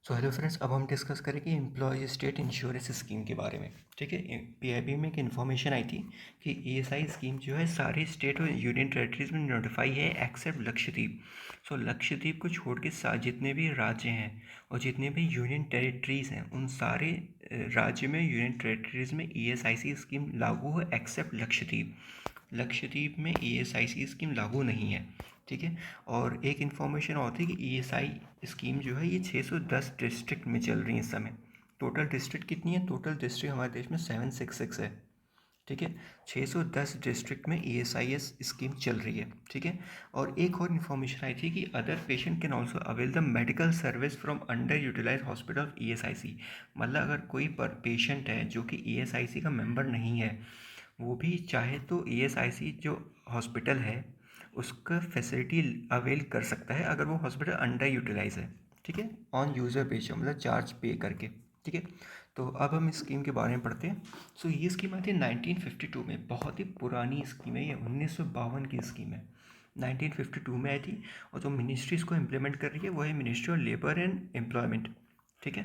So hello friends, अब हम discuss करेंगे एम्प्लॉय स्टेट इंश्योरेंस स्कीम के बारे में। ठीक है, पीआईबी में एक इन्फॉर्मेशन आई थी कि ईएसआई स्कीम जो है सारे स्टेट और यूनियन टेरेटरीज में नोटिफाई है एक्सेप्ट लक्षद्वीप। सो लक्षद्वीप को छोड़ के जितने भी राज्य हैं और जितने भी यूनियन टेरेटरीज हैं उन सारे राज्य में, यूनियन टेरेटरीज में ईएसआईसी स्कीम लागू है एक्सेप्ट लक्षद्वीप। लक्षद्वीप में ईएसआईसी स्कीम लागू नहीं है। ठीक है, और एक इन्फॉर्मेशन और थी कि ईएसआई स्कीम जो है ये 610 डिस्ट्रिक्ट में चल रही है इस समय। टोटल डिस्ट्रिक्ट कितनी है? टोटल डिस्ट्रिक्ट हमारे देश में 766 है। ठीक है, 610 डिस्ट्रिक्ट में ईएसआईएस स्कीम चल रही है। ठीक है, और एक और इन्फॉर्मेशन आई थी कि other patient can also avail the medical service from under utilize hospital of ESIC. मतलब अगर कोई पेशेंट है जो कि ईएसआईसी का मेंबर नहीं है, वो भी चाहे तो ईएसआईसी जो हॉस्पिटल है उसका फैसिलिटी अवेल कर सकता है अगर वो हॉस्पिटल अंडर यूटिलाइज है। ठीक है, ऑन यूज़र बेस, मतलब चार्ज पे करके। ठीक है, तो अब हम इस स्कीम के बारे में पढ़ते हैं। सो ये स्कीम आई थी 1952 में। बहुत ही पुरानी स्कीम है ये, 1952 की स्कीम है। 1952 में आई थी, और जो मिनिस्ट्री इसको इम्प्लीमेंट कर रही है वो है ministry of labour and employment. ठीक है,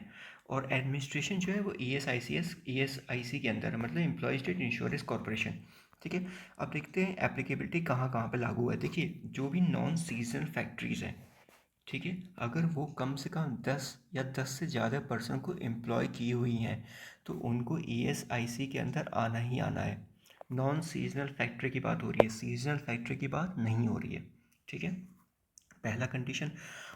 और एडमिनिस्ट्रेशन जो है वो ईएसआईसी के अंदर है, मतलब एम्प्लॉय स्टेट इंश्योरेंस कॉरपोरेशन। ठीक है, अब देखते हैं एप्लीकेबिलिटी कहाँ कहाँ पे लागू है। देखिए, जो भी नॉन सीजनल फैक्ट्रीज हैं, ठीक है, अगर वो कम से कम 10 या 10 से ज़्यादा पर्सन को एम्प्लॉय की हुई हैं तो उनको ईएसआईसी के अंदर आना ही आना है। नॉन सीजनल फैक्ट्री की बात हो रही है, सीजनल फैक्ट्री की बात नहीं हो रही है। ठीक है, पहला कंडीशन।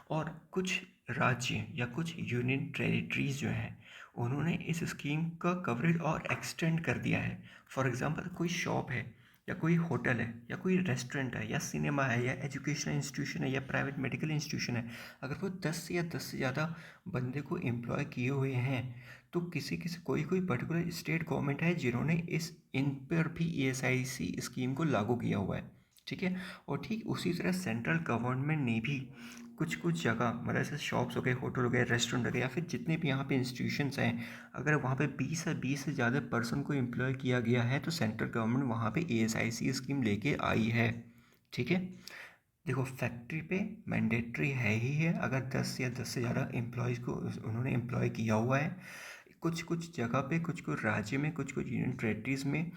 और कुछ राज्य या कुछ यूनियन टेरिटरीज जो हैं उन्होंने इस स्कीम का कवरेज और एक्सटेंड कर दिया है। फॉर एग्जांपल, कोई शॉप है या कोई होटल है या कोई रेस्टोरेंट है या सिनेमा है या एजुकेशनल इंस्टीट्यूशन है या प्राइवेट मेडिकल इंस्टीट्यूशन है, अगर वो 10 से ज़्यादा बंदे को एम्प्लॉय किए हुए हैं तो किसी किसी कोई कोई पर्टिकुलर स्टेट गवर्नमेंट है जिन्होंने इन पर भी ईएसआईसी स्कीम को लागू किया हुआ है। ठीक है, और ठीक उसी तरह सेंट्रल गवर्नमेंट ने भी कुछ कुछ जगह, मतलब जैसे शॉप्स हो गए, होटल हो गए, रेस्टोरेंट हो गए, या फिर जितने भी यहाँ पे इंस्टीट्यूशंस हैं, अगर वहाँ पे 20 से ज़्यादा पर्सन को एम्प्लॉय किया गया है तो सेंट्रल गवर्नमेंट वहाँ पे ईएसआईसी स्कीम लेके आई है। ठीक है, देखो फैक्ट्री पे मैंडेटरी है ही है अगर 10 या 10 से ज़्यादा एम्प्लॉयज़ को उन्होंने एम्प्लॉय किया हुआ है। कुछ कुछ जगह पे, कुछ कुछ राज्य में, कुछ कुछ यूनियन टेरेटरीज में,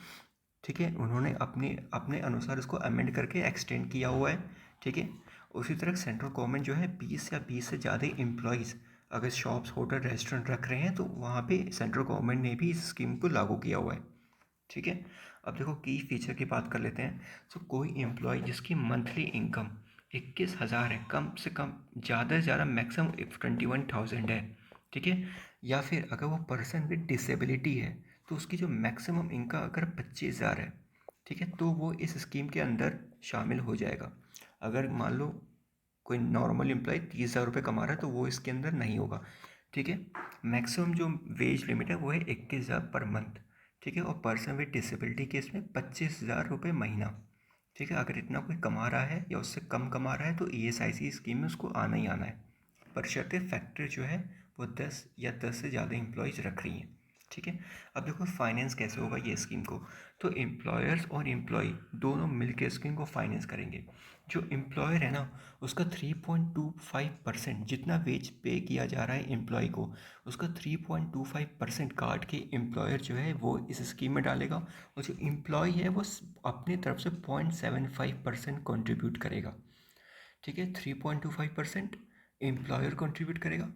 ठीक है, उन्होंने अपने अपने अनुसार उसको अमेंड करके एक्सटेंड किया हुआ है। ठीक है, उसी तरह सेंट्रल गवर्नमेंट जो है 20 से ज़्यादा एम्प्लॉयज़ अगर शॉप्स, होटल, रेस्टोरेंट रख रहे हैं तो वहाँ पे सेंट्रल गवर्नमेंट ने भी इस स्कीम को लागू किया हुआ है। ठीक है, अब देखो की फीचर की बात कर लेते हैं। सो कोई एम्प्लॉय जिसकी मंथली इनकम 21,000 है, कम से कम, ज़्यादा से ज़्यादा मैक्सिमम 21,000 है। ठीक है, या फिर अगर वो पर्सन विद डिसेबिलिटी है तो उसकी जो मैक्सिमम इनकम अगर 25,000 है, ठीक है, तो वो इस स्कीम के अंदर शामिल हो जाएगा। अगर मान लो कोई नॉर्मल एम्प्लॉय 30,000 रुपये कमा रहा है तो वो इसके अंदर नहीं होगा। ठीक है, मैक्सिमम जो वेज लिमिट है वो है 21,000 पर मंथ। ठीक है, और पर्सन विद डिसेबिलिटी केस में 25,000 रुपये महीना। ठीक है, अगर इतना कोई कमा रहा है या उससे कम कमा रहा है तो ईएसआईसी स्कीम में उसको आना ही आना है, बशर्ते फैक्ट्री जो है वो 10 या 10 से ज़्यादा एम्प्लॉयज़ रख रही हैं। ठीक है, अब देखो फाइनेंस कैसे होगा ये स्कीम को। तो एम्प्लॉयर्स और एम्प्लॉय दोनों मिलकर स्कीम को फाइनेंस करेंगे। जो एम्प्लॉयर है ना, उसका 3.25% जितना वेज पे किया जा रहा है एम्प्लॉय को, उसका 3.25% काट के एम्प्लॉयर जो है वो इस स्कीम में डालेगा, और जो एम्प्लॉय है वो अपनी तरफ से 0.75% कॉन्ट्रीब्यूट करेगा। ठीक है, 3.25% एम्प्लॉयर कंट्रीब्यूट करेगा,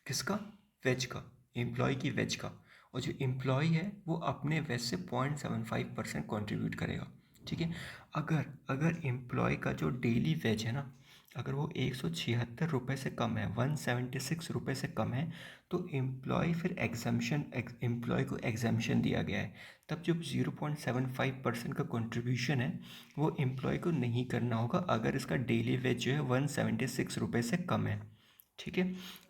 किसका? वेज का, एम्प्लॉय की वेज का। और जो एम्प्लॉय है वो अपने वेज से 0.75% कॉन्ट्रीब्यूट करेगा। ठीक है, अगर अगर एम्प्लॉय का जो डेली वेज है ना, अगर वो 176 रुपये से कम है, 176 रुपये से कम है, तो एम्प्लॉय फिर एग्जाम्शन, एम्प्लॉय को एग्जाम्शन दिया गया है। तब जो 0.75% का कंट्रीब्यूशन है वो एम्प्लॉय को नहीं करना होगा अगर इसका डेली वेज जो है 176 रुपये से कम है। ठीक है,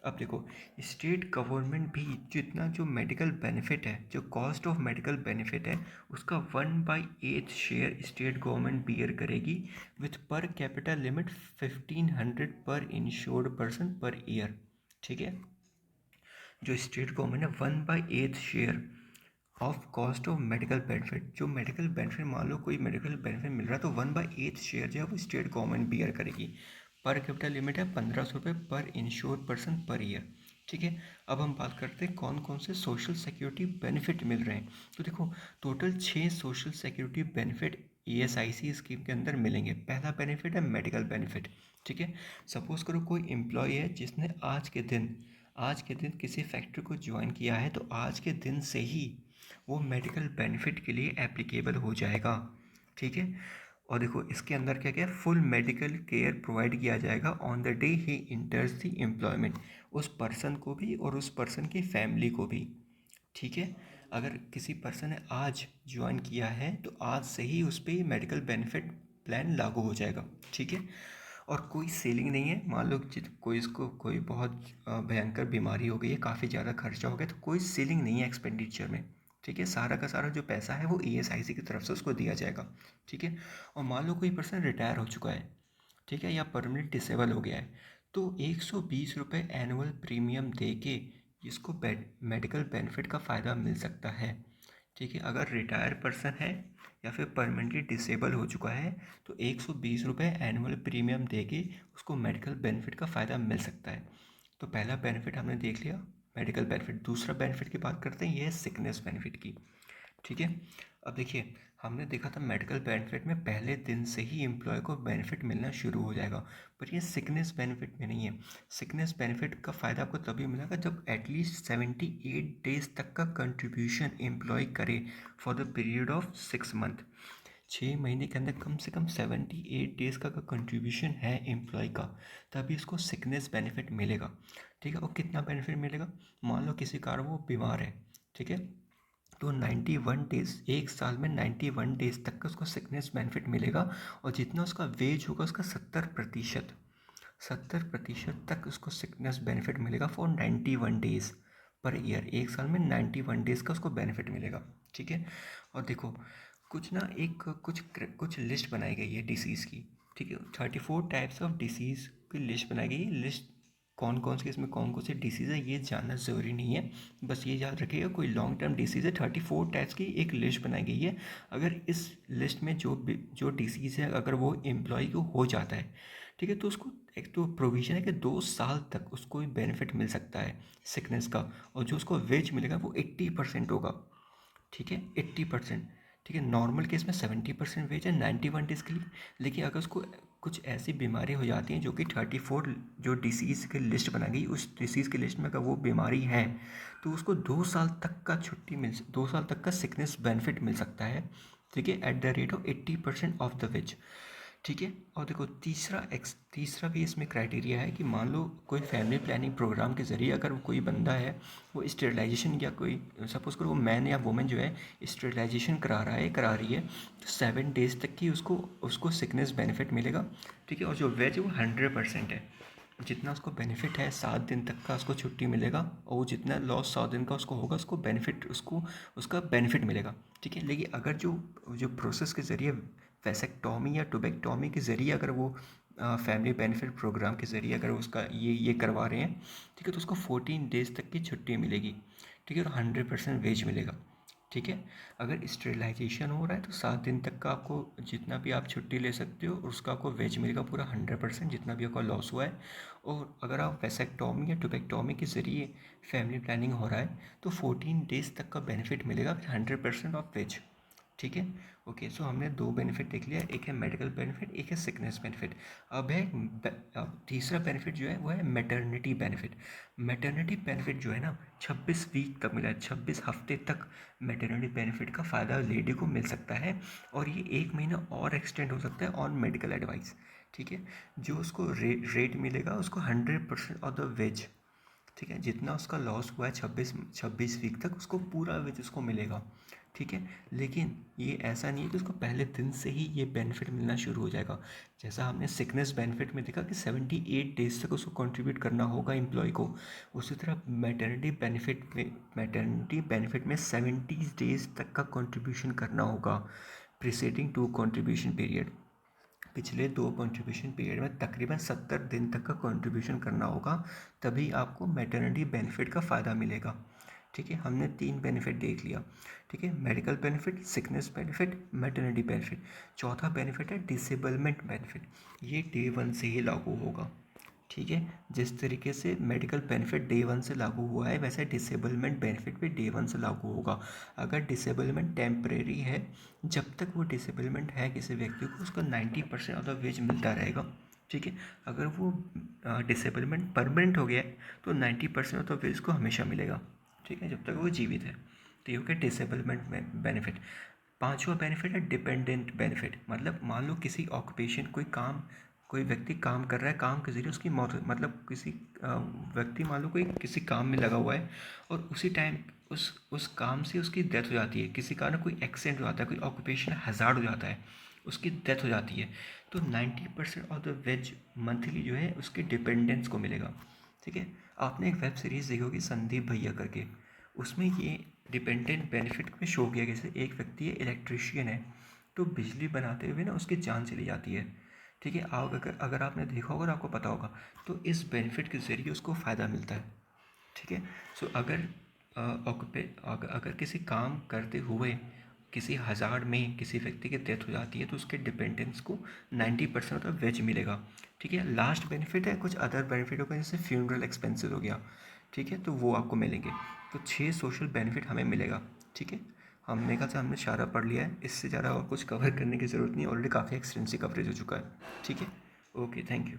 अब देखो स्टेट गवर्नमेंट भी जितना जो मेडिकल बेनिफिट है, जो कॉस्ट ऑफ मेडिकल बेनिफिट है, उसका 1/8 शेयर स्टेट गवर्नमेंट बियर करेगी विथ पर कैपिटल लिमिट 1500 पर इंश्योर्ड पर्सन पर ईयर। ठीक है, जो स्टेट गवर्नमेंट है 1/8 share of cost of medical benefit, जो मेडिकल बेनिफिट, मान लो कोई मेडिकल बेनिफिट मिल रहा है तो 1/8 शेयर जो है वो स्टेट गवर्नमेंट बियर करेगी। पर कैपिटल लिमिट है 1,500 रुपये पर इंश्योर्ड पर्सन पर ईयर। ठीक है। अब हम बात करते हैं कौन कौन से सोशल सिक्योरिटी बेनिफिट मिल रहे हैं। तो देखो, total 6 social security benefit ESIC scheme के अंदर मिलेंगे। पहला बेनिफिट है मेडिकल बेनिफिट। ठीक है। सपोज करो कोई एम्प्लॉय है जिसने आज के दिन किसी फैक्ट्री को ज्वाइन किया है, तो आज के दिन से ही वो मेडिकल बेनिफिट के लिए एप्लीकेबल हो जाएगा। ठीक है। और देखो, इसके अंदर क्या क्या फुल मेडिकल केयर प्रोवाइड किया जाएगा on the day he इंटर्स the employment, उस पर्सन को भी और उस पर्सन की फैमिली को भी। ठीक है। अगर किसी पर्सन ने आज ज्वाइन किया है तो आज से ही उस पर मेडिकल बेनिफिट प्लान लागू हो जाएगा। ठीक है। और कोई सेलिंग नहीं है। मान लो कोई इसको कोई बहुत भयंकर बीमारी हो गई है, काफ़ी ज़्यादा खर्चा हो गया, तो कोई सेलिंग नहीं है एक्सपेंडिचर में। ठीक है। सारा का सारा जो पैसा है वो ईएसआईसी की तरफ से उसको दिया जाएगा। ठीक है। और मान लो कोई पर्सन रिटायर हो चुका है, ठीक है, या परमानेंट डिसेबल हो गया है, तो 120 रुपये एनुअल प्रीमियम दे के इसको मेडिकल बेनिफिट का फ़ायदा मिल सकता है। ठीक है। अगर रिटायर पर्सन है या फिर परमानेंटली डिसेबल हो चुका है, तो 120 रुपये एनुअल प्रीमियम दे के उसको मेडिकल बेनिफिट का फ़ायदा मिल सकता है। तो पहला बेनिफिट हमने देख लिया, मेडिकल बेनिफिट। दूसरा बेनिफिट की बात करते हैं, ये है सिकनेस बेनिफिट की। ठीक है। अब देखिए, हमने देखा था मेडिकल बेनिफिट में पहले दिन से ही एम्प्लॉय को बेनिफिट मिलना शुरू हो जाएगा, पर ये सिकनेस बेनिफिट में नहीं है। सिकनेस बेनिफिट का फ़ायदा आपको तभी मिलेगा जब एटलीस्ट 78 डेज तक का कंट्रीब्यूशन एम्प्लॉय करे for the period of 6 month. 6 महीने के अंदर कम से कम 78 डेज का कंट्रीब्यूशन है एम्प्लॉय का, तभी उसको सिकनेस बेनिफिट मिलेगा। ठीक है। और कितना बेनिफिट मिलेगा, मान लो किसी कारण वो बीमार है, ठीक है, तो 91 डेज, 1 साल में 91 डेज तक का उसको सिकनेस बेनिफिट मिलेगा। और जितना उसका वेज होगा उसका 70% तक उसको सिकनेस बेनिफिट मिलेगा फॉर 91 डेज पर ईयर। 1 साल में 91 डेज का उसको बेनिफिट मिलेगा। ठीक है। और देखो, कुछ ना एक कुछ लिस्ट बनाई गई है डिसीज़ की। ठीक है। 34 टाइप्स ऑफ डिसीज़ की लिस्ट बनाई गई है। लिस्ट कौन कौन सी, इसमें कौन कौन सी डिसीज़ है ये जानना ज़रूरी नहीं है, बस ये याद रखिएगा कोई लॉन्ग टर्म डिसीज़ है। 34 टाइप्स की एक लिस्ट बनाई गई है। अगर इस लिस्ट में जो डिसीज़ है अगर वो एम्प्लॉय को हो जाता है, ठीक है, तो उसको एक तो प्रोविज़न है कि 2 साल तक उसको बेनिफिट मिल सकता है सिकनेस का। और जो उसको वेज मिलेगा वो 80% होगा। ठीक है। 80%। ठीक है। नॉर्मल केस में 70% वेज है 91 डेज़ के लिए। लेकिन अगर उसको कुछ ऐसी बीमारी हो जाती हैं जो कि 34 जो डिसीज़ की लिस्ट बना गई, उस डिसीज़ की लिस्ट में अगर वो बीमारी है, तो उसको 2 साल तक का 2 साल तक का सिकनेस बेनिफिट मिल सकता है। ठीक है। At the rate of 80% of the ways. ठीक है। और देखो, तीसरा भी इसमें क्राइटेरिया है कि मान लो कोई फैमिली प्लानिंग प्रोग्राम के ज़रिए अगर कोई बंदा है वो स्टेरिलाइजेशन, या कोई सपोज करो वो मैन या वुमेन जो है स्टेरिलाइजेशन करा रही है, तो 7 डेज तक की उसको उसको सिकनेस बेनिफिट मिलेगा। ठीक है। और जो वेज है वो 100% है। जितना उसको बेनिफिट है 7 दिन तक का उसको छुट्टी मिलेगा, और वो जितना लॉस 100 दिन का उसको होगा उसको बेनिफिट उसका बेनिफिट मिलेगा। ठीक है। लेकिन अगर जो जो प्रोसेस के ज़रिए वैसेक्टॉमी या टोबेक्टॉमी के ज़रिए अगर वो फैमिली बेनिफिट प्रोग्राम के ज़रिए अगर उसका ये करवा रहे हैं, ठीक है, तो उसको 14 डेज तक की छुट्टी मिलेगी। ठीक है। और 100% वेज मिलेगा। ठीक है। अगर स्टेरिलाइजेशन हो रहा है तो 7 दिन तक का आपको जितना भी आप छुट्टी ले सकते हो उसका आपको वेज मिलेगा पूरा 100%, जितना भी आपका लॉस हुआ है। और अगर आप वैसेक्टॉमी या टोबेक्टॉमी के ज़रिए फैमिली प्लानिंग हो रहा है तो 14 डेज तक का बेनिफिट मिलेगा 100% ऑफ वेज। ठीक है। ओके, सो हमने 2 बेनिफिट देख लिया, एक है मेडिकल बेनिफिट, एक है सिकनेस बेनिफिट। अब तीसरा बेनिफिट जो है वो है मैटरनिटी बेनिफिट। मैटरनिटी बेनिफिट जो है ना, 26 वीक तक मिला है, 26 हफ्ते तक मैटरनिटी बेनिफिट का फ़ायदा लेडी को मिल सकता है। और ये 1 महीना और एक्सटेंड हो सकता है ऑन मेडिकल एडवाइस। ठीक है। जो उसको रेट मिलेगा उसको 100% ऑफ द वेज। ठीक है। जितना उसका लॉस हुआ है 26 वीक तक उसको पूरा वेज उसको मिलेगा। ठीक है। लेकिन ये ऐसा नहीं है कि उसको पहले दिन से ही ये बेनिफिट मिलना शुरू हो जाएगा। जैसा हमने सिकनेस बेनिफिट में देखा कि 78 डेज तक उसको कंट्रीब्यूट करना होगा एम्प्लॉय को, उसी तरह मैटरनिटी बेनिफिट में 70 डेज तक का कंट्रीब्यूशन करना होगा प्रीसीडिंग 2 कंट्रीब्यूशन पीरियड। पिछले 2 कंट्रीब्यूशन पीरियड में तकरीबन 70 दिन तक का कंट्रीब्यूशन करना होगा, तभी आपको मैटरनिटी बेनिफिट का फ़ायदा मिलेगा। ठीक है। हमने 3 बेनिफिट देख लिया। ठीक है। Medical benefit, sickness benefit, maternity benefit. चौथा बेनिफिट है डिसेबलमेंट बेनिफिट। ये डे 1 से ही लागू होगा। ठीक है। जिस तरीके से मेडिकल बेनिफिट डे 1 से लागू हुआ है, वैसे डिसेबलमेंट बेनिफिट भी डे 1 से लागू होगा। अगर डिसेबलमेंट टेम्परेरी है, जब तक वो डिसेबलमेंट है किसी व्यक्ति को, उसको 90% ऑफ द वेज मिलता रहेगा। ठीक है। अगर वो डिसेबलमेंट परमानेंट हो गया है तो 90% ऑफ द वेज को हमेशा मिलेगा। ठीक है, जब तक वो जीवित है। तो ये हो गया डिसेबलमेंट बेनिफिट। पांचवा बेनिफिट है डिपेंडेंट बेनिफिट। मतलब मान लो किसी ऑक्यूपेशन, कोई व्यक्ति काम कर रहा है, काम के जरिए उसकी मौत, मतलब किसी व्यक्ति मान लो कोई किसी काम में लगा हुआ है और उसी टाइम उस काम से उसकी डेथ हो जाती है, किसी कारण कोई एक्सीडेंट हो जाता है, कोई ऑक्यूपेशन हज़ार्ड हो जाता है, उसकी डेथ हो जाती है, तो 90% ऑफ द वेज मंथली जो है उसके डिपेंडेंट्स को मिलेगा। ठीक है। आपने एक वेब सीरीज़ देखी होगी संदीप भैया करके, उसमें ये डिपेंडेंट बेनिफिट में शो किया, जैसे एक व्यक्ति है, इलेक्ट्रिशियन है, तो बिजली बनाते हुए ना उसकी जान चली जाती है। ठीक है। आप अगर आपने देखा होगा और आपको पता होगा, तो इस बेनिफिट के ज़रिए उसको फ़ायदा मिलता है। ठीक है। सो अगर किसी काम करते हुए किसी हज़ार्ड में किसी व्यक्ति की डेथ हो जाती है, तो उसके डिपेंडेंट्स को 90% ऑफ वेज मिलेगा। ठीक है। लास्ट बेनिफिट है कुछ अदर बेनिफिट होगा, जैसे फ्यूनरल एक्सपेंसेस हो गया। ठीक है, तो वो आपको मिलेंगे। तो 6 सोशल बेनिफिट हमें मिलेगा। ठीक है। हमने कहा था, हमने सारा पढ़ लिया है, इससे ज़्यादा और कुछ कवर करने की ज़रूरत नहीं है, ऑलरेडी काफ़ी एक्सटेंसिव कवरेज हो चुका है। ठीक है। Okay, thank you.